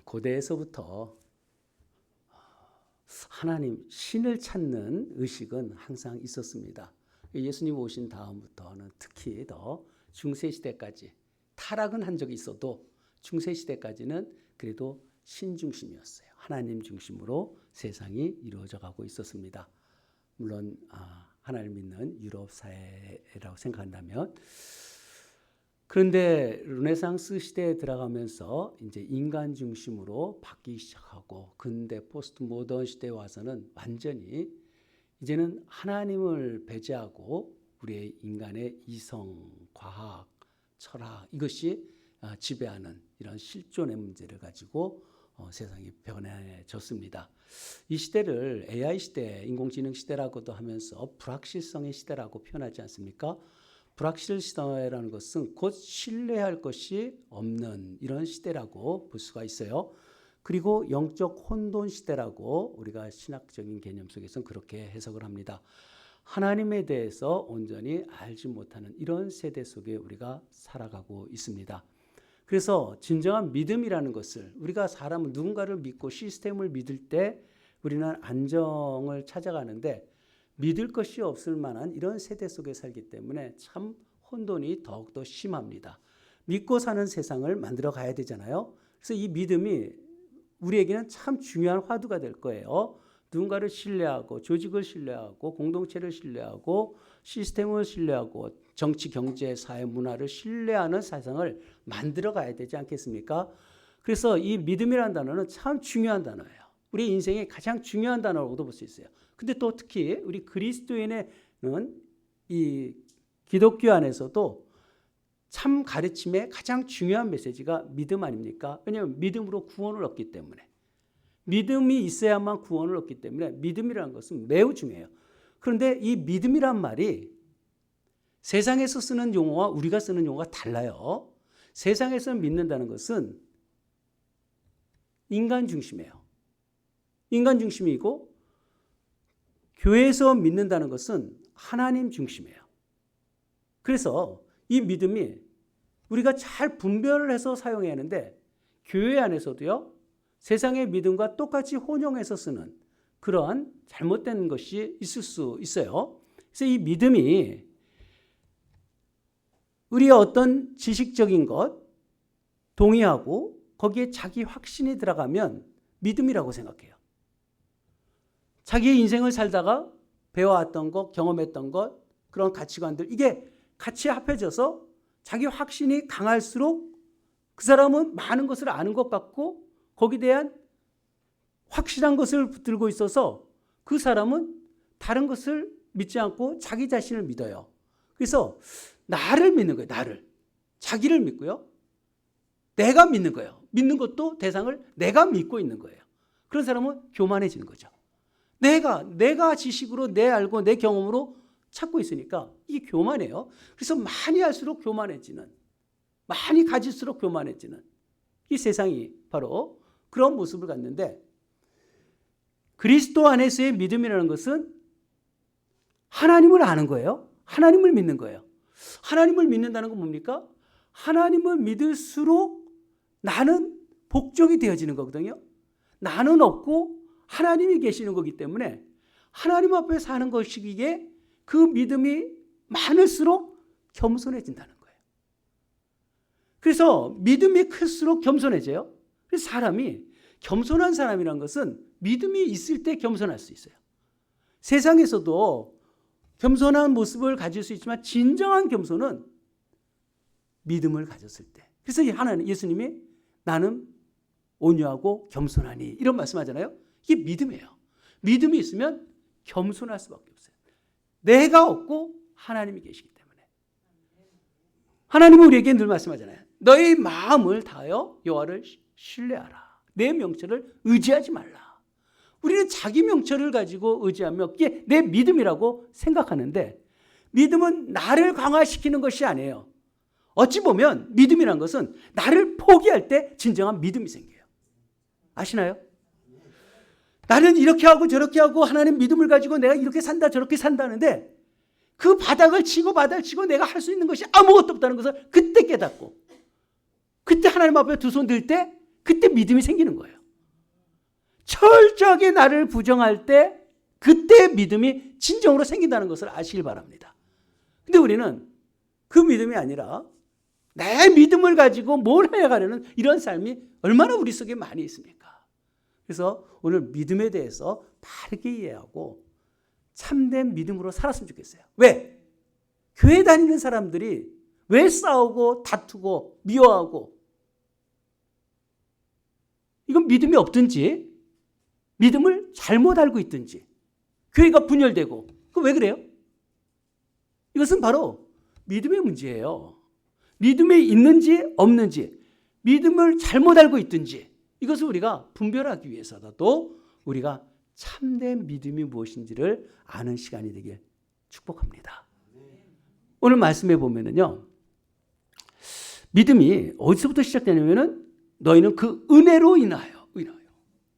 고대에서부터 하나님, 신을 찾는 의식은 항상 있었습니다. 예수님 오신 다음부터는 특히 더 중세시대까지, 타락은 한 적이 있어도 중세시대까지는 그래도 신 중심이었어요. 하나님 중심으로 세상이 이루어져 가고 있었습니다. 물론 하나님 믿는 유럽 사회라고 생각한다면, 그런데 르네상스 시대에 들어가면서 이제 인간 중심으로 바뀌기 시작하고, 근대 포스트 모던 시대에 와서는 완전히 이제는 하나님을 배제하고 우리의 인간의 이성, 과학, 철학, 이것이 지배하는 이런 실존의 문제를 가지고 세상이 변해졌습니다. 이 시대를 AI 시대, 인공지능 시대라고도 하면서 불확실성의 시대라고 표현하지 않습니까? 불확실성이라는 것은 곧 신뢰할 것이 없는 이런 시대라고 볼 수가 있어요. 그리고 영적 혼돈 시대라고 우리가 신학적인 개념 속에서는 그렇게 해석을 합니다. 하나님에 대해서 온전히 알지 못하는 이런 세대 속에 우리가 살아가고 있습니다. 그래서 진정한 믿음이라는 것을, 우리가 사람은 누군가를 믿고 시스템을 믿을 때 우리는 안정을 찾아가는데, 믿을 것이 없을 만한 이런 세대 속에 살기 때문에 참 혼돈이 더욱더 심합니다. 믿고 사는 세상을 만들어 가야 되잖아요. 그래서 이 믿음이 우리에게는 참 중요한 화두가 될 거예요. 누군가를 신뢰하고, 조직을 신뢰하고, 공동체를 신뢰하고, 시스템을 신뢰하고, 정치, 경제, 사회, 문화를 신뢰하는 세상을 만들어 가야 되지 않겠습니까? 그래서 이 믿음이라는 단어는 참 중요한 단어예요. 우리 인생의 가장 중요한 단어라고도 볼 수 있어요. 근데 또 특히 우리 그리스도인의 이 기독교 안에서도 참 가르침의 가장 중요한 메시지가 믿음 아닙니까? 왜냐하면 믿음으로 구원을 얻기 때문에, 믿음이 있어야만 구원을 얻기 때문에 믿음이라는 것은 매우 중요해요. 그런데 이 믿음이란 말이 세상에서 쓰는 용어와 우리가 쓰는 용어가 달라요. 세상에서 믿는다는 것은 인간 중심이에요. 인간 중심이고, 교회에서 믿는다는 것은 하나님 중심이에요. 그래서 이 믿음이 우리가 잘 분별을 해서 사용해야 하는데, 교회 안에서도요, 세상의 믿음과 똑같이 혼용해서 쓰는 그러한 잘못된 것이 있을 수 있어요. 그래서 이 믿음이 우리의 어떤 지식적인 것 동의하고 거기에 자기 확신이 들어가면 믿음이라고 생각해요. 자기의 인생을 살다가 배워왔던 것, 경험했던 것, 그런 가치관들, 이게 같이 합해져서 자기 확신이 강할수록 그 사람은 많은 것을 아는 것 같고, 거기에 대한 확실한 것을 붙들고 있어서 그 사람은 다른 것을 믿지 않고 자기 자신을 믿어요. 그래서 나를 믿는 거예요. 나를. 자기를 믿고요. 내가 믿는 거예요. 믿는 것도 대상을 내가 믿고 있는 거예요. 그런 사람은 교만해지는 거죠. 내가 지식으로, 내 알고 내 경험으로 찾고 있으니까 이게 교만해요. 그래서 많이 할수록 교만해지는, 많이 가질수록 교만해지는 이 세상이 바로 그런 모습을 갖는데, 그리스도 안에서의 믿음이라는 것은 하나님을 아는 거예요. 하나님을 믿는 거예요. 하나님을 믿는다는 건 뭡니까? 하나님을 믿을수록 나는 복종이 되어지는 거거든요. 나는 없고 하나님이 계시는 거기 때문에 하나님 앞에 사는 것이기에 그 믿음이 많을수록 겸손해진다는 거예요. 그래서 믿음이 클수록 겸손해져요. 그래서 사람이, 겸손한 사람이라는 것은 믿음이 있을 때 겸손할 수 있어요. 세상에서도 겸손한 모습을 가질 수 있지만 진정한 겸손은 믿음을 가졌을 때. 그래서 하나님, 예수님이 나는 온유하고 겸손하니 이런 말씀하잖아요. 이게 믿음이에요. 믿음이 있으면 겸손할 수밖에 없어요. 내가 없고 하나님이 계시기 때문에. 하나님은 우리에게 늘 말씀하잖아요. 너의 마음을 다하여 여호와를 신뢰하라. 내 명철을 의지하지 말라. 우리는 자기 명철을 가지고 의지하며 그게 내 믿음이라고 생각하는데, 믿음은 나를 강화시키는 것이 아니에요. 어찌 보면 믿음이란 것은 나를 포기할 때 진정한 믿음이 생겨요. 아시나요? 나는 이렇게 하고 저렇게 하고 하나님 믿음을 가지고 내가 이렇게 산다 저렇게 산다는데, 그 바닥을 치고 내가 할 수 있는 것이 아무것도 없다는 것을 그때 깨닫고, 그때 하나님 앞에 두 손 들 때 그때 믿음이 생기는 거예요. 철저하게 나를 부정할 때 그때 믿음이 진정으로 생긴다는 것을 아시길 바랍니다. 근데 우리는 그 믿음이 아니라 내 믿음을 가지고 뭘 해가려는 이런 삶이 얼마나 우리 속에 많이 있습니까? 그래서 오늘 믿음에 대해서 바르게 이해하고 참된 믿음으로 살았으면 좋겠어요. 왜? 교회 다니는 사람들이 왜 싸우고 다투고 미워하고, 이건 믿음이 없든지 믿음을 잘못 알고 있든지 교회가 분열되고, 그거 왜 그래요? 이것은 바로 믿음의 문제예요. 믿음이 있는지 없는지, 믿음을 잘못 알고 있든지, 이것을 우리가 분별하기 위해서라도 우리가 참된 믿음이 무엇인지를 아는 시간이 되길 축복합니다. 오늘 말씀해 보면은요, 믿음이 어디서부터 시작되냐면은 너희는 그 은혜로 인하여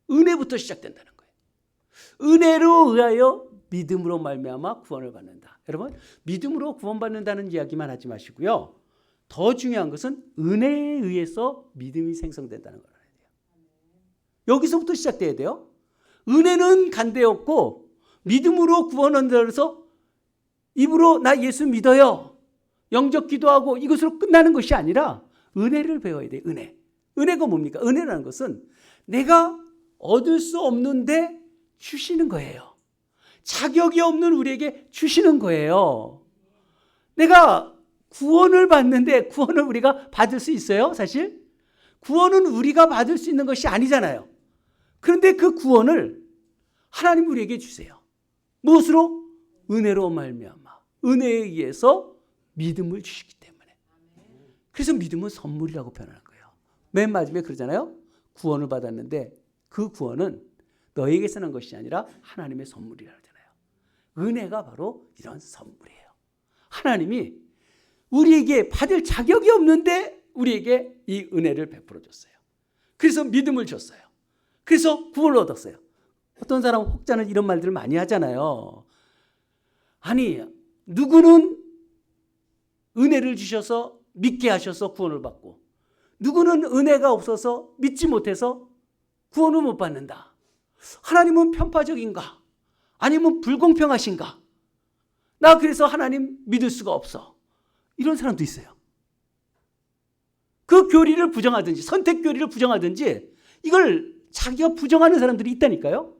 은혜부터 시작된다는 거예요. 은혜로 의하여 믿음으로 말미암아 구원을 받는다. 여러분, 믿음으로 구원받는다는 이야기만 하지 마시고요, 더 중요한 것은 은혜에 의해서 믿음이 생성된다는 걸 알아야 돼요. 여기서부터 시작돼야 돼요. 은혜는 간대였고 믿음으로 구원한다 그래서 입으로 나 예수 믿어요, 영접 기도하고 이것으로 끝나는 것이 아니라 은혜를 배워야 돼요. 은혜가 뭡니까? 은혜라는 것은 내가 얻을 수 없는데 주시는 거예요. 자격이 없는 우리에게 주시는 거예요. 내가 구원을 받는데 구원을 우리가 받을 수 있어요? 사실 구원은 우리가 받을 수 있는 것이 아니잖아요. 그런데 그 구원을 하나님 우리에게 주세요. 무엇으로? 은혜로 말미암아 은혜에 의해서 믿음을 주시기 때문에. 그래서 믿음은 선물이라고 표현하는 거예요. 맨 마지막에 그러잖아요. 구원을 받았는데 그 구원은 너에게서 난 것이 아니라 하나님의 선물이라고 하잖아요. 은혜가 바로 이런 선물이에요. 하나님이 우리에게 받을 자격이 없는데 우리에게 이 은혜를 베풀어 줬어요. 그래서 믿음을 줬어요. 그래서 구원을 얻었어요. 어떤 사람 혹자는 이런 말들을 많이 하잖아요. 아니, 누구는 은혜를 주셔서 믿게 하셔서 구원을 받고, 누구는 은혜가 없어서 믿지 못해서 구원을 못 받는다. 하나님은 편파적인가? 아니면 불공평하신가? 나 그래서 하나님 믿을 수가 없어. 이런 사람도 있어요. 그 교리를 부정하든지 선택 교리를 부정하든지 이걸 자기가 부정하는 사람들이 있다니까요.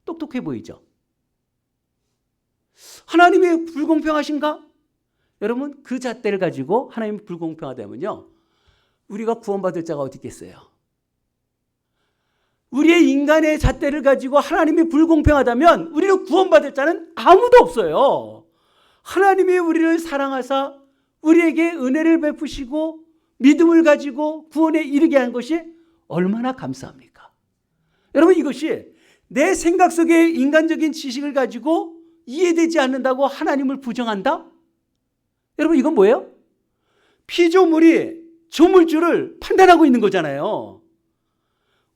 똑똑해 보이죠? 하나님이 불공평하신가? 여러분, 그 잣대를 가지고 하나님이 불공평하다면요, 우리가 구원받을 자가 어디 있겠어요? 우리의 인간의 잣대를 가지고 하나님이 불공평하다면 우리는 구원받을 자는 아무도 없어요. 하나님이 우리를 사랑하사 우리에게 은혜를 베푸시고 믿음을 가지고 구원에 이르게 한 것이 얼마나 감사합니까? 여러분, 이것이 내 생각 속의 인간적인 지식을 가지고 이해되지 않는다고 하나님을 부정한다? 여러분, 이건 뭐예요? 피조물이 조물주를 판단하고 있는 거잖아요.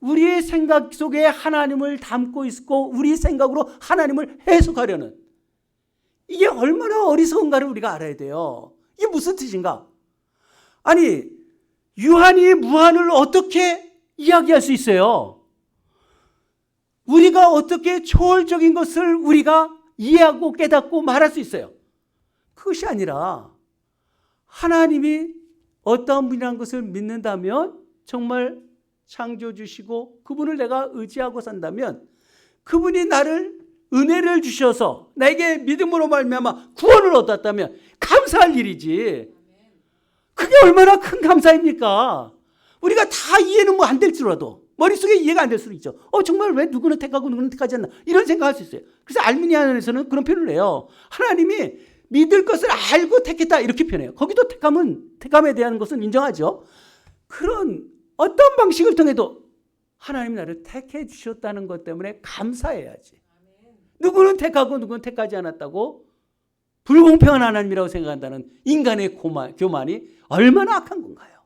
우리의 생각 속에 하나님을 담고 있고 우리 생각으로 하나님을 해석하려는, 이게 얼마나 어리석은가를 우리가 알아야 돼요. 이게 무슨 뜻인가? 아니, 유한이 무한을 어떻게 이야기할 수 있어요? 우리가 어떻게 초월적인 것을 우리가 이해하고 깨닫고 말할 수 있어요? 그것이 아니라 하나님이 어떠한 분이라는 것을 믿는다면, 정말 창조주시고 그분을 내가 의지하고 산다면 그분이 나를 은혜를 주셔서 나에게 믿음으로 말미암아 구원을 얻었다면 감사할 일이지. 그게 얼마나 큰 감사입니까? 우리가 다 이해는 뭐 안 될지라도 머릿속에 이해가 안 될 수도 있죠. 정말 왜 누구는 택하고 누구는 택하지 않나, 이런 생각할 수 있어요. 그래서 알미니안에서는 그런 표현을 해요. 하나님이 믿을 것을 알고 택했다, 이렇게 표현해요. 거기도 택함에 대한 것은 인정하죠. 그런 어떤 방식을 통해도 하나님이 나를 택해 주셨다는 것 때문에 감사해야지. 누구는 택하고 누구는 택하지 않았다고 불공평한 하나님이라고 생각한다는 인간의 교만이 얼마나 악한 건가요?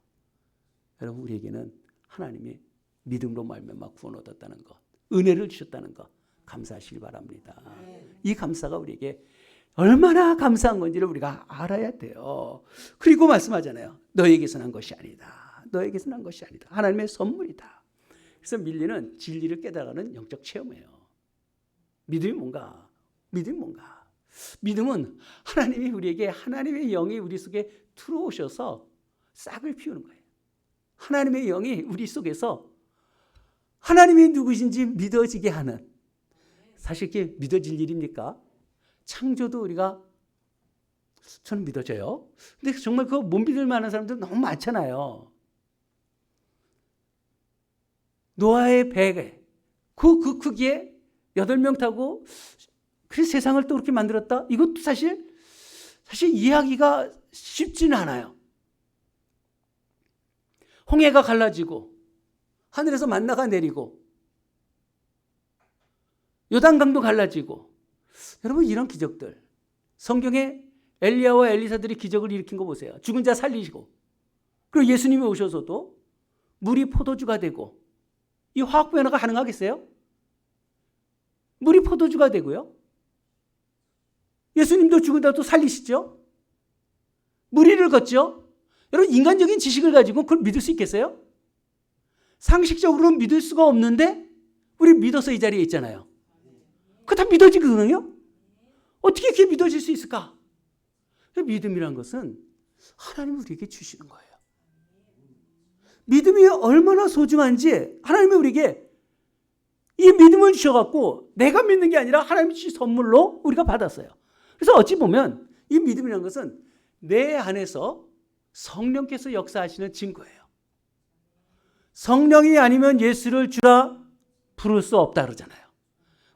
여러분, 우리에게는 하나님이 믿음으로 말미암아 구원 얻었다는 것, 은혜를 주셨다는 것 감사하시기 바랍니다. 이 감사가 우리에게 얼마나 감사한 건지를 우리가 알아야 돼요. 그리고 말씀하잖아요. 너에게서 난 것이 아니다. 너에게서 난 것이 아니다. 하나님의 선물이다. 그래서 밀리는 진리를 깨달아가는 영적 체험이에요. 믿음이 뭔가? 믿음이 뭔가? 믿음은 하나님이 우리에게 하나님의 영이 우리 속에 들어오셔서 싹을 피우는 거예요. 하나님의 영이 우리 속에서 하나님이 누구신지 믿어지게 하는, 사실 이게 믿어질 일입니까? 창조도 우리가 저는 믿어져요. 근데 정말 그거 못 믿을 만한 사람들 너무 많잖아요. 노아의 배에 그 크기에 8명 타고 그래서 세상을 또 그렇게 만들었다? 이것도 사실 이해하기가 쉽지는 않아요. 홍해가 갈라지고 하늘에서 만나가 내리고 요단강도 갈라지고, 여러분 이런 기적들, 성경에 엘리야와 엘리사들이 기적을 일으킨 거 보세요. 죽은 자 살리시고, 그리고 예수님이 오셔서도 물이 포도주가 되고, 이 화학 변화가 가능하겠어요? 물이 포도주가 되고요. 예수님도 죽은 자 또 살리시죠? 무리를 걷죠? 여러분 인간적인 지식을 가지고 그걸 믿을 수 있겠어요? 상식적으로는 믿을 수가 없는데 우리 믿어서 이 자리에 있잖아요. 그거 다 믿어지거든요? 어떻게 그게 믿어질 수 있을까? 믿음이란 것은 하나님이 우리에게 주시는 거예요. 믿음이 얼마나 소중한지 하나님이 우리에게 이 믿음을 주셔갖고 내가 믿는 게 아니라 하나님이 주신 선물로 우리가 받았어요. 그래서 어찌 보면 이 믿음이라는 것은 내 안에서 성령께서 역사하시는 증거예요. 성령이 아니면 예수를 주라 부를 수 없다 그러잖아요.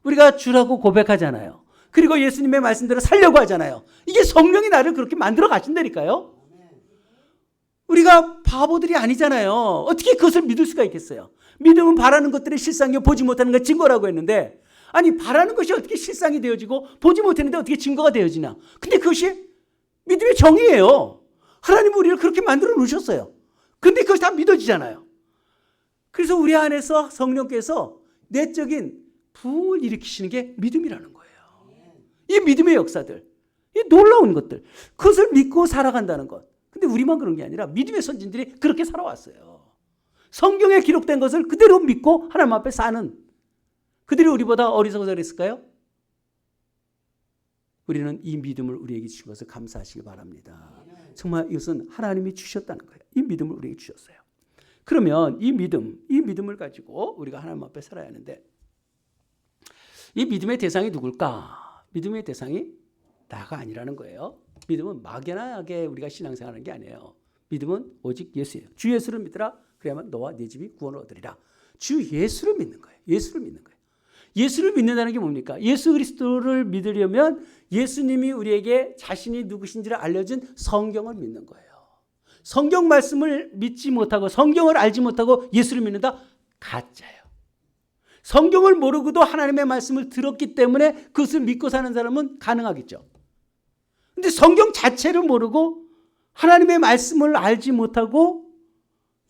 우리가 주라고 고백하잖아요. 그리고 예수님의 말씀대로 살려고 하잖아요. 이게 성령이 나를 그렇게 만들어 가신다니까요. 우리가 바보들이 아니잖아요. 어떻게 그것을 믿을 수가 있겠어요? 믿음은 바라는 것들의 실상이요 보지 못하는 것 증거라고 했는데, 아니 바라는 것이 어떻게 실상이 되어지고 보지 못했는데 어떻게 증거가 되어지나? 근데 그것이 믿음의 정의예요. 하나님은 우리를 그렇게 만들어 놓으셨어요. 근데 그것이 다 믿어지잖아요. 그래서 우리 안에서 성령께서 내적인 부흥을 일으키시는 게 믿음이라는 거예요. 이 믿음의 역사들, 이 놀라운 것들, 그것을 믿고 살아간다는 것. 근데 우리만 그런 게 아니라 믿음의 선진들이 그렇게 살아왔어요. 성경에 기록된 것을 그대로 믿고 하나님 앞에 사는 그들이 우리보다 어리석어서 그랬을까요? 우리는 이 믿음을 우리에게 주신 것을 감사하시기 바랍니다. 정말 이것은 하나님이 주셨다는 거예요. 이 믿음을 우리에게 주셨어요. 그러면 이 믿음을 가지고 우리가 하나님 앞에 살아야 하는데, 이 믿음의 대상이 누굴까? 믿음의 대상이 나가 아니라는 거예요. 믿음은 막연하게 우리가 신앙생활하는 게 아니에요. 믿음은 오직 예수예요. 주 예수를 믿으라. 그래야만 너와 네 집이 구원을 얻으리라. 주 예수를 믿는 거예요. 예수를 믿는 거예요. 예수를 믿는다는 게 뭡니까? 예수 그리스도를 믿으려면 예수님이 우리에게 자신이 누구신지를 알려준 성경을 믿는 거예요. 성경 말씀을 믿지 못하고 성경을 알지 못하고 예수를 믿는다? 가짜예요. 성경을 모르고도 하나님의 말씀을 들었기 때문에 그것을 믿고 사는 사람은 가능하겠죠. 근데 성경 자체를 모르고 하나님의 말씀을 알지 못하고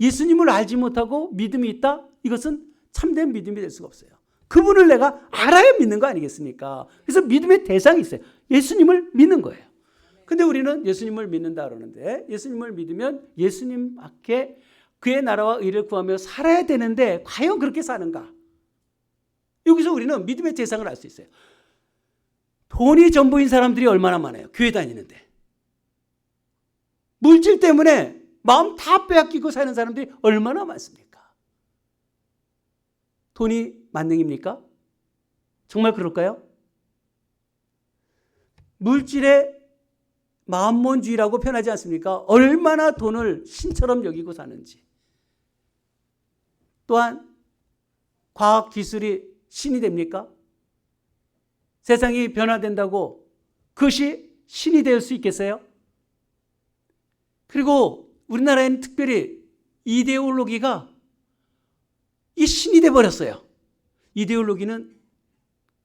예수님을 알지 못하고 믿음이 있다? 이것은 참된 믿음이 될 수가 없어요. 그분을 내가 알아야 믿는 거 아니겠습니까? 그래서 믿음의 대상이 있어요. 예수님을 믿는 거예요. 근데 우리는 예수님을 믿는다 그러는데, 예수님을 믿으면 예수님 밖에 그의 나라와 의를 구하며 살아야 되는데 과연 그렇게 사는가? 여기서 우리는 믿음의 대상을 알 수 있어요. 돈이 전부인 사람들이 얼마나 많아요. 교회 다니는데. 물질 때문에 마음 다 빼앗기고 사는 사람들이 얼마나 많습니까? 돈이 만능입니까? 정말 그럴까요? 물질의 마음몬주의라고 표현하지 않습니까? 얼마나 돈을 신처럼 여기고 사는지. 또한 과학기술이 신이 됩니까? 세상이 변화된다고 그것이 신이 될 수 있겠어요? 그리고 우리나라에는 특별히 이데올로기가 이 신이 돼버렸어요. 이데올로기는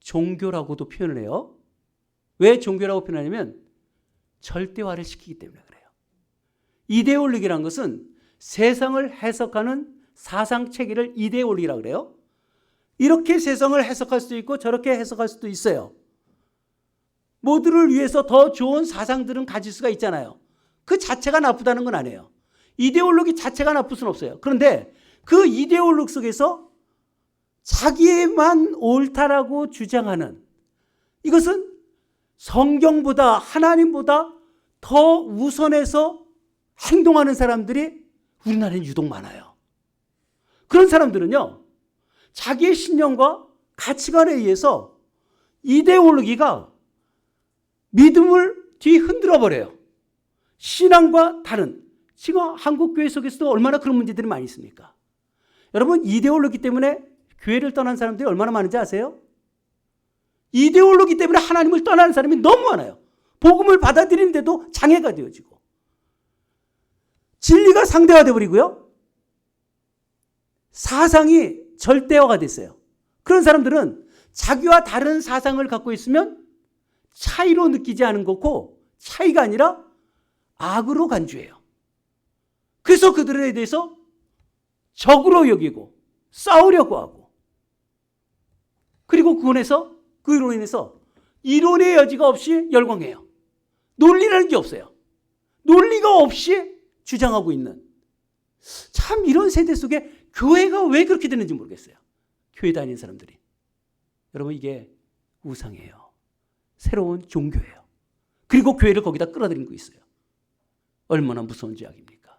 종교라고도 표현을 해요. 왜 종교라고 표현하냐면 절대화를 시키기 때문에 그래요. 이데올로기라는 것은 세상을 해석하는 사상체계를 이데올로기라고 그래요. 이렇게 세상을 해석할 수도 있고 저렇게 해석할 수도 있어요. 모두를 위해서 더 좋은 사상들은 가질 수가 있잖아요. 그 자체가 나쁘다는 건 아니에요. 이데올로기 자체가 나쁠 수는 없어요. 그런데 그 이데올로기 속에서 자기만 옳다라고 주장하는, 이것은 성경보다 하나님보다 더 우선해서 행동하는 사람들이 우리나라에 유독 많아요. 그런 사람들은요, 자기의 신념과 가치관에 의해서 이데올로기가 믿음을 뒤흔들어 버려요. 신앙과 다른, 지금 한국 교회 속에서도 얼마나 그런 문제들이 많이 있습니까? 여러분, 이데올로기 때문에 교회를 떠난 사람들이 얼마나 많은지 아세요? 이데올로기 때문에 하나님을 떠나는 사람이 너무 많아요. 복음을 받아들이는데도 장애가 되어지고, 진리가 상대화되어 버리고요, 사상이 절대화가 됐어요. 그런 사람들은 자기와 다른 사상을 갖고 있으면 차이로 느끼지 않은 거고, 차이가 아니라 악으로 간주해요. 그래서 그들에 대해서 적으로 여기고 싸우려고 하고, 그리고 그로 인해서 이론의 여지가 없이 열광해요. 논리라는 게 없어요. 논리가 없이 주장하고 있는, 참 이런 세대 속에 교회가 왜 그렇게 되는지 모르겠어요. 교회 다니는 사람들이. 여러분, 이게 우상이에요. 새로운 종교예요. 그리고 교회를 거기다 끌어들인 거 있어요. 얼마나 무서운 죄악입니까?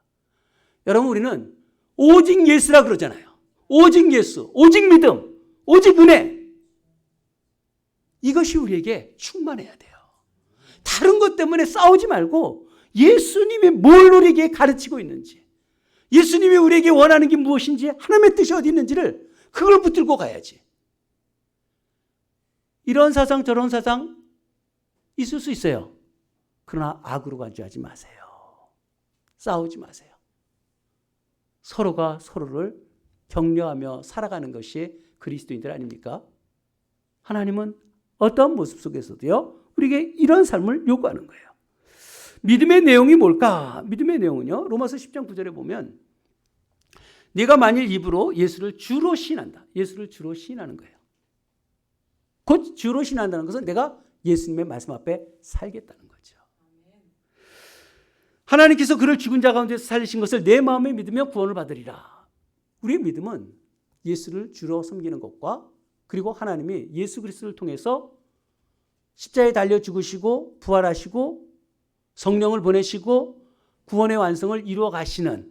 여러분, 우리는 오직 예수라 그러잖아요. 오직 예수, 오직 믿음, 오직 은혜. 이것이 우리에게 충만해야 돼요. 다른 것 때문에 싸우지 말고 예수님이 뭘 우리에게 가르치고 있는지, 예수님이 우리에게 원하는 게 무엇인지, 하나님의 뜻이 어디 있는지를 그걸 붙들고 가야지. 이런 사상 저런 사상 있을 수 있어요. 그러나 악으로 간주하지 마세요. 싸우지 마세요. 서로가 서로를 격려하며 살아가는 것이 그리스도인들 아닙니까? 하나님은 어떤 모습 속에서도요, 우리에게 이런 삶을 요구하는 거예요. 믿음의 내용이 뭘까? 믿음의 내용은요, 로마서 10장 9절에 보면, 네가 만일 입으로 예수를 주로 시인한다. 예수를 주로 시인하는 거예요. 곧 주로 시인한다는 것은 내가 예수님의 말씀 앞에 살겠다는 거죠. 하나님께서 그를 죽은 자 가운데서 살리신 것을 내 마음에 믿으며 구원을 받으리라. 우리의 믿음은 예수를 주로 섬기는 것과, 그리고 하나님이 예수 그리스도를 통해서 십자가에 달려 죽으시고 부활하시고 성령을 보내시고 구원의 완성을 이루어 가시는,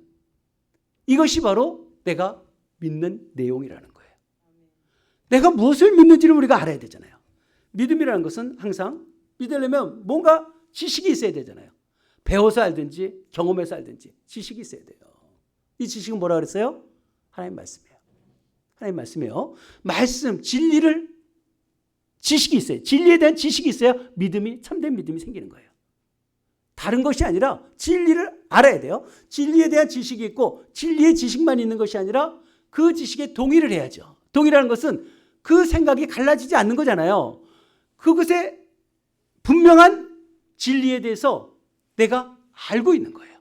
이것이 바로 내가 믿는 내용이라는 거예요. 내가 무엇을 믿는지를 우리가 알아야 되잖아요. 믿음이라는 것은 항상 믿으려면 뭔가 지식이 있어야 되잖아요. 배워서 알든지 경험해서 알든지 지식이 있어야 돼요. 이 지식은 뭐라 그랬어요? 하나님 말씀이에요. 하나님 말씀이에요. 말씀, 진리를, 지식이 있어요. 진리에 대한 지식이 있어야 믿음이, 참된 믿음이 생기는 거예요. 다른 것이 아니라 진리를 알아야 돼요. 진리에 대한 지식이 있고, 진리의 지식만 있는 것이 아니라 그 지식에 동의를 해야죠. 동의라는 것은 그 생각이 갈라지지 않는 거잖아요. 그것에 분명한 진리에 대해서 내가 알고 있는 거예요.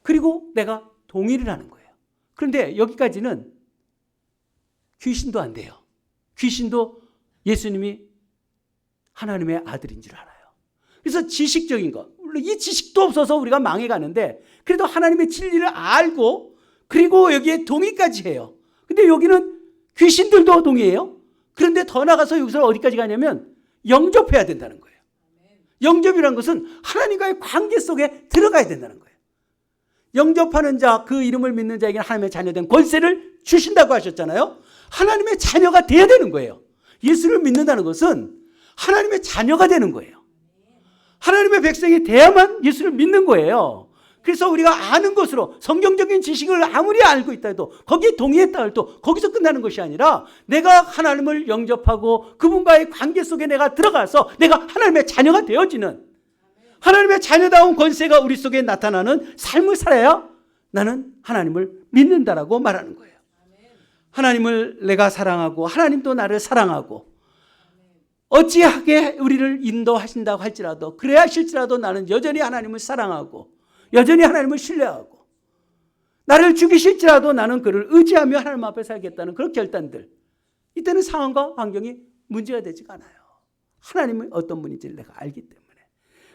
그리고 내가 동의를 하는 거예요. 그런데 여기까지는 귀신도 안 돼요. 귀신도 예수님이 하나님의 아들인 줄 알아요. 그래서 지식적인 것, 물론 이 지식도 없어서 우리가 망해가는데, 그래도 하나님의 진리를 알고, 그리고 여기에 동의까지 해요. 근데 여기는 귀신들도 동의해요. 그런데 더 나가서 여기서 어디까지 가냐면 영접해야 된다는 거예요. 영접이라는 것은 하나님과의 관계 속에 들어가야 된다는 거예요. 영접하는 자, 그 이름을 믿는 자에게는 하나님의 자녀된 권세를 주신다고 하셨잖아요. 하나님의 자녀가 돼야 되는 거예요. 예수를 믿는다는 것은 하나님의 자녀가 되는 거예요. 하나님의 백성이 돼야만 예수를 믿는 거예요. 그래서 우리가 아는 것으로 성경적인 지식을 아무리 알고 있다 해도, 거기에 동의했다 해도 거기서 끝나는 것이 아니라, 내가 하나님을 영접하고 그분과의 관계 속에 내가 들어가서 내가 하나님의 자녀가 되어지는, 하나님의 자녀다운 권세가 우리 속에 나타나는 삶을 살아야 나는 하나님을 믿는다라고 말하는 거예요. 하나님을 내가 사랑하고 하나님도 나를 사랑하고, 어찌하게 우리를 인도하신다고 할지라도, 그래야 실지라도 나는 여전히 하나님을 사랑하고 여전히 하나님을 신뢰하고, 나를 죽이실지라도 나는 그를 의지하며 하나님 앞에 살겠다는 그런 결단들, 이때는 상황과 환경이 문제가 되지가 않아요. 하나님은 어떤 분인지를 내가 알기 때문에.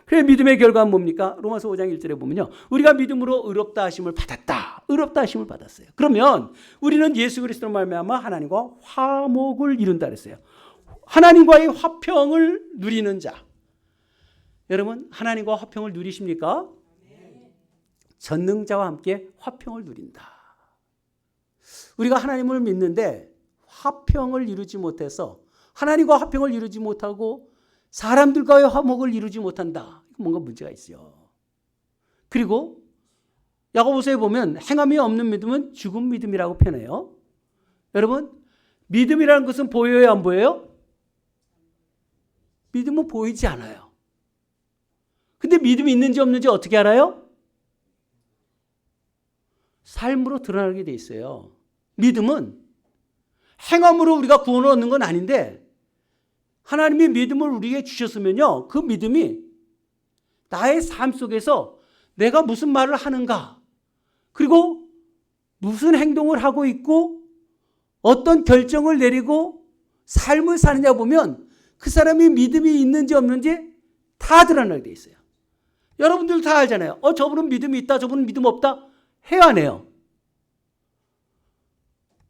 그래 믿음의 결과는 뭡니까? 로마서 5장 1절에 보면요. 우리가 믿음으로 의롭다 하심을 받았다. 의롭다 하심을 받았어요. 그러면 우리는 예수 그리스도로 말미암아 하나님과 화목을 이룬다 그랬어요. 하나님과의 화평을 누리는 자. 여러분 하나님과 화평을 누리십니까? 전능자와 함께 화평을 누린다. 우리가 하나님을 믿는데 화평을 이루지 못해서 하나님과 화평을 이루지 못하고 사람들과의 화목을 이루지 못한다. 뭔가 문제가 있어요. 그리고 야고보서에 보면 행함이 없는 믿음은 죽은 믿음이라고 표현해요. 여러분 믿음이라는 것은 보여요 안 보여요? 믿음은 보이지 않아요. 근데 믿음이 있는지 없는지 어떻게 알아요? 삶으로 드러나게 돼 있어요. 믿음은 행함으로 우리가 구원을 얻는 건 아닌데 하나님이 믿음을 우리에게 주셨으면요. 그 믿음이 나의 삶 속에서 내가 무슨 말을 하는가 그리고 무슨 행동을 하고 있고 어떤 결정을 내리고 삶을 사느냐 보면 그 사람이 믿음이 있는지 없는지 다 드러나게 돼 있어요. 여러분들 다 알잖아요. 저분은 믿음이 있다 저분은 믿음 없다 해요 안 해요?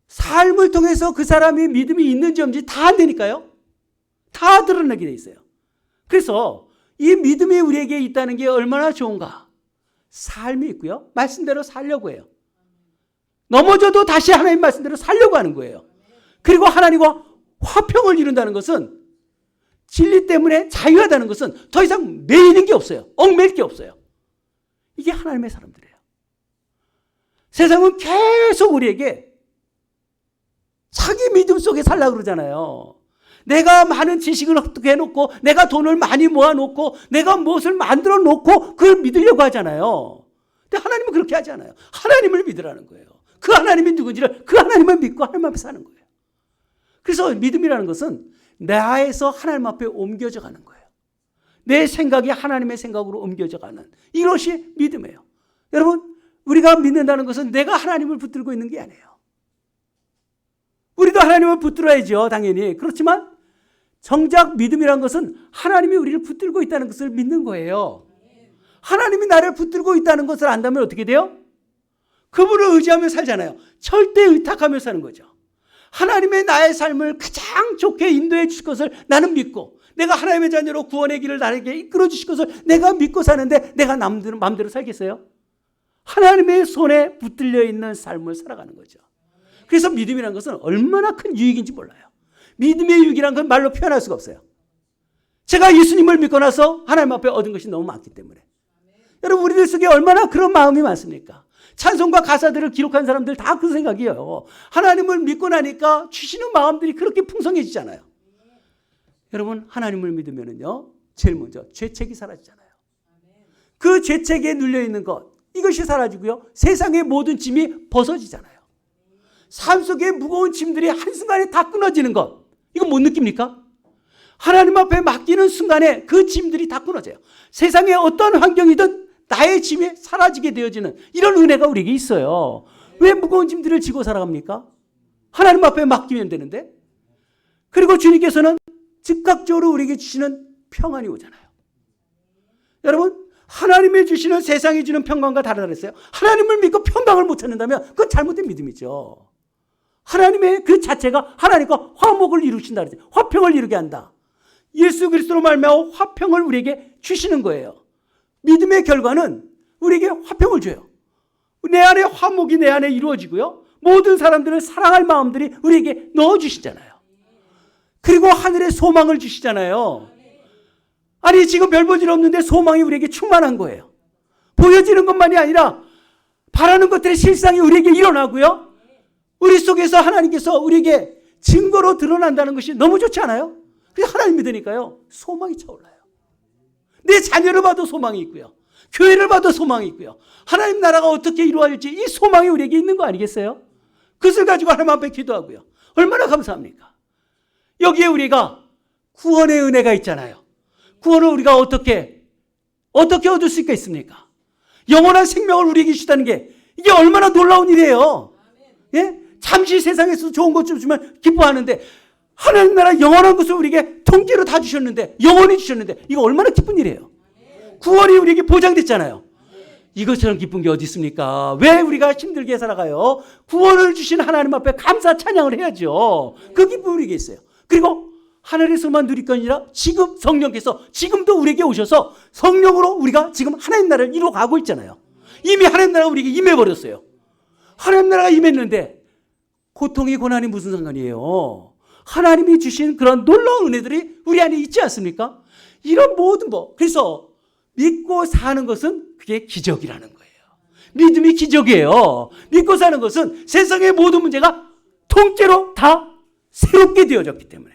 삶을 통해서 그 사람이 믿음이 있는지 없는지 다 안 되니까요. 다 드러나게 돼 있어요. 그래서 이 믿음이 우리에게 있다는 게 얼마나 좋은가. 삶이 있고요. 말씀대로 살려고 해요. 넘어져도 다시 하나님 말씀대로 살려고 하는 거예요. 그리고 하나님과 화평을 이룬다는 것은 진리 때문에 자유하다는 것은 더 이상 매이는 게 없어요. 얽매일 게 없어요. 이게 하나님의 사람들이에요. 세상은 계속 우리에게 자기 믿음 속에 살려고 그러잖아요. 내가 많은 지식을 획득해 놓고 내가 돈을 많이 모아 놓고 내가 무엇을 만들어 놓고 그걸 믿으려고 하잖아요. 근데 하나님은 그렇게 하지 않아요. 하나님을 믿으라는 거예요. 그 하나님이 누군지를 그 하나님을 믿고 하나님 앞에 사는 거예요. 그래서 믿음이라는 것은 나에서 하나님 앞에 옮겨져 가는 거예요. 내 생각이 하나님의 생각으로 옮겨져 가는 이것이 믿음이에요. 여러분 우리가 믿는다는 것은 내가 하나님을 붙들고 있는 게 아니에요. 우리도 하나님을 붙들어야죠. 당연히. 그렇지만 정작 믿음이란 것은 하나님이 우리를 붙들고 있다는 것을 믿는 거예요. 하나님이 나를 붙들고 있다는 것을 안다면 어떻게 돼요? 그분을 의지하며 살잖아요. 절대 의탁하며 사는 거죠. 하나님의 나의 삶을 가장 좋게 인도해 주실 것을 나는 믿고 내가 하나님의 자녀로 구원의 길을 나에게 이끌어 주실 것을 내가 믿고 사는데 내가 마음대로 살겠어요? 하나님의 손에 붙들려 있는 삶을 살아가는 거죠. 그래서 믿음이라는 것은 얼마나 큰 유익인지 몰라요. 믿음의 유익이라는 건 말로 표현할 수가 없어요. 제가 예수님을 믿고 나서 하나님 앞에 얻은 것이 너무 많기 때문에. 여러분 우리들 속에 얼마나 그런 마음이 많습니까? 찬송과 가사들을 기록한 사람들 다 그 생각이에요. 하나님을 믿고 나니까 주시는 마음들이 그렇게 풍성해지잖아요. 여러분 하나님을 믿으면요 제일 먼저 죄책이 사라지잖아요. 그 죄책에 눌려있는 것 이것이 사라지고요. 세상의 모든 짐이 벗어지잖아요. 삶 속에 무거운 짐들이 한순간에 다 끊어지는 것 이거 못 느낍니까? 하나님 앞에 맡기는 순간에 그 짐들이 다 끊어져요. 세상의 어떤 환경이든 나의 짐이 사라지게 되어지는 이런 은혜가 우리에게 있어요. 왜 무거운 짐들을 지고 살아갑니까? 하나님 앞에 맡기면 되는데. 그리고 주님께서는 즉각적으로 우리에게 주시는 평안이 오잖아요. 여러분 하나님이 주시는 세상이 주는 평강과 다르다 그랬어요. 하나님을 믿고 평강을 못 찾는다면 그건 잘못된 믿음이죠. 하나님의 그 자체가 하나님과 화목을 이루신다 그랬어요. 화평을 이루게 한다. 예수 그리스도로 말미암아 화평을 우리에게 주시는 거예요. 믿음의 결과는 우리에게 화평을 줘요. 내 안에 화목이 내 안에 이루어지고요. 모든 사람들을 사랑할 마음들이 우리에게 넣어주시잖아요. 그리고 하늘에 소망을 주시잖아요. 아니 지금 별 볼 일 없는데 소망이 우리에게 충만한 거예요. 보여지는 것만이 아니라 바라는 것들의 실상이 우리에게 일어나고요. 우리 속에서 하나님께서 우리에게 증거로 드러난다는 것이 너무 좋지 않아요? 그래서 하나님 믿으니까요. 소망이 차올라요. 내 자녀를 봐도 소망이 있고요. 교회를 봐도 소망이 있고요. 하나님 나라가 어떻게 이루어질지 이 소망이 우리에게 있는 거 아니겠어요? 그것을 가지고 하나님 앞에 기도하고요. 얼마나 감사합니까? 여기에 우리가 구원의 은혜가 있잖아요. 구원을 우리가 어떻게 얻을 수 있겠습니까? 영원한 생명을 우리에게 주시다는 게 이게 얼마나 놀라운 일이에요. 예? 잠시 세상에서 좋은 것 좀 주면 기뻐하는데 하나님 나라 영원한 것을 우리에게 통째로 다 주셨는데 영원히 주셨는데 이거 얼마나 기쁜 일이에요. 구원이 우리에게 보장됐잖아요. 이것처럼 기쁜 게 어디 있습니까? 왜 우리가 힘들게 살아가요? 구원을 주신 하나님 앞에 감사 찬양을 해야죠. 그 기쁨이 우리에게 있어요. 그리고 하늘에서만 누릴 건 아니라 지금 성령께서 지금도 우리에게 오셔서 성령으로 우리가 지금 하나님 나라를 이루어가고 있잖아요. 이미 하나님 나라가 우리에게 임해버렸어요. 하나님 나라가 임했는데 고통이 고난이 무슨 상관이에요? 하나님이 주신 그런 놀라운 은혜들이 우리 안에 있지 않습니까? 이런 모든 그래서 믿고 사는 것은 그게 기적이라는 거예요. 믿음이 기적이에요. 믿고 사는 것은 세상의 모든 문제가 통째로 다 새롭게 되어졌기 때문에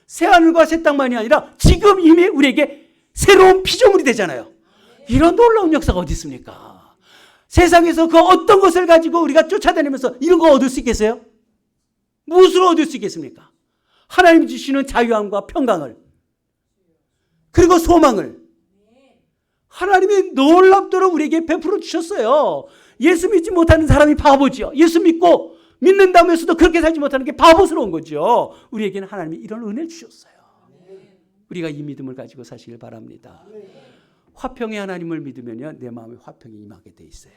새하늘과 새 땅만이 아니라 지금 이미 우리에게 새로운 피조물이 되잖아요. 이런 놀라운 역사가 어디 있습니까? 세상에서 그 어떤 것을 가지고 우리가 쫓아다니면서 이런 거 얻을 수 있겠어요? 무엇으로 얻을 수 있겠습니까? 하나님이 주시는 자유함과 평강을, 그리고 소망을 하나님이 놀랍도록 우리에게 베풀어 주셨어요. 예수 믿지 못하는 사람이 바보죠. 예수 믿고 믿는다면서도 그렇게 살지 못하는 게 바보스러운 거죠. 우리에게는 하나님이 이런 은혜를 주셨어요. 우리가 이 믿음을 가지고 사시길 바랍니다. 화평의 하나님을 믿으면요, 내 마음에 화평이 임하게 돼 있어요.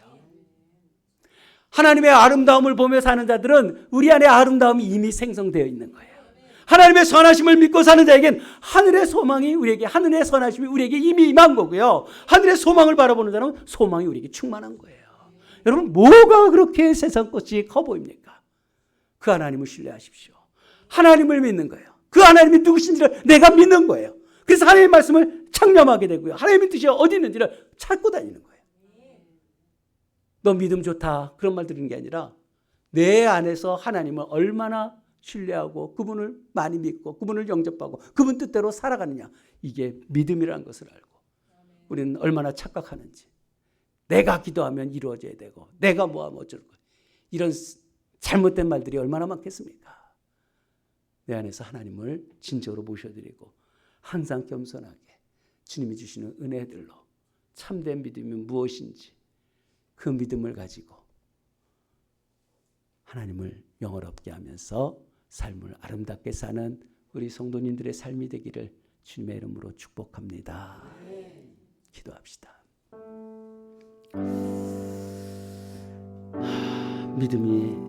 하나님의 아름다움을 보며 사는 자들은 우리 안에 아름다움이 이미 생성되어 있는 거예요. 하나님의 선하심을 믿고 사는 자에겐 하늘의 소망이 우리에게, 하늘의 선하심이 우리에게 이미 임한 거고요. 하늘의 소망을 바라보는 자는 소망이 우리에게 충만한 거예요. 여러분, 뭐가 그렇게 세상 꽃이 커 보입니까? 그 하나님을 신뢰하십시오. 하나님을 믿는 거예요. 그 하나님이 누구신지를 내가 믿는 거예요. 그래서 하나님의 말씀을 창념하게 되고요. 하나님의 뜻이 어디 있는지를 찾고 다니는 거예요. 너 믿음 좋다, 그런 말 드리는 게 아니라 내 안에서 하나님을 얼마나 신뢰하고 그분을 많이 믿고 그분을 영접하고 그분 뜻대로 살아가느냐, 이게 믿음이라는 것을 알고 우리는 얼마나 착각하는지, 내가 기도하면 이루어져야 되고 내가 뭐하면 어쩔 거야, 이런 잘못된 말들이 얼마나 많겠습니까? 내 안에서 하나님을 진정으로 모셔드리고 항상 겸손하게 주님이 주시는 은혜들로 참된 믿음이 무엇인지 그 믿음을 가지고 하나님을 영원롭게 하면서 삶을 아름답게 사는 우리 성도님들의 삶이 되기를 주님의 이름으로 축복합니다. 기도합시다. 믿음이